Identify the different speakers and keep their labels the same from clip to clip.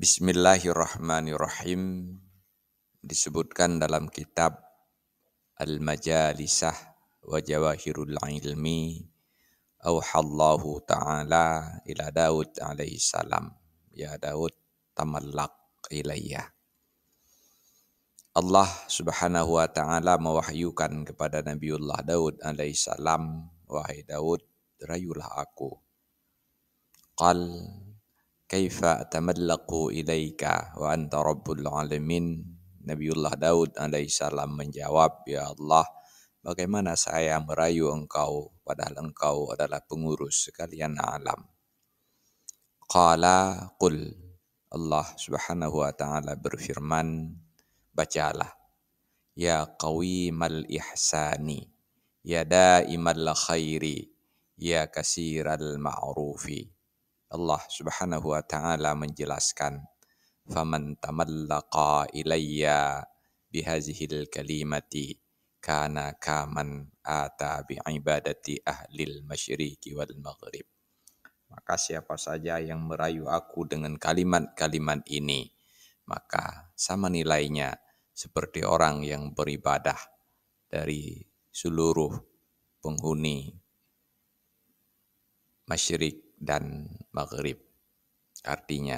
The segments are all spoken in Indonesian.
Speaker 1: Bismillahirrahmanirrahim. Disebutkan dalam kitab Al-Majalisah wa Jawahirul Ilmi, Auhallahu ta'ala ila Daud alaihi salam. Ya Daud, tamallaq ilayya. Allah subhanahu wa ta'ala mewahyukan kepada Nabiullah Daud alaihi salam, wahai Daud, rayulah aku. Qal kaifa atamallaqu ilaika wa anta rabbul alamin. Nabiullah Daud alaihi salam menjawab, ya Allah, bagaimana saya merayu engkau padahal engkau adalah pengurus sekalian alam. Qala qul. Allah subhanahu wa ta'ala berfirman, bacalah. Ya qawimal ihsani, ya daimal khairi, ya kasiral ma'rufi. Allah subhanahu wa ta'ala menjelaskan, faman tamallaqa ilayya bihazihil kalimati kana kaman ata bi'ibadati ahlil masyriqi wal maghrib. Maka siapa saja yang merayu aku dengan kalimat-kalimat ini, maka sama nilainya seperti orang yang beribadah dari seluruh penghuni masyrik dan maghrib. Artinya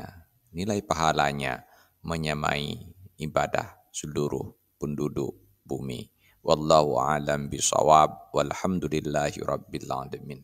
Speaker 1: nilai pahalanya menyamai ibadah seluruh penduduk bumi. Wallahu a'lam bishawab. Walhamdulillahi rabbil alamin.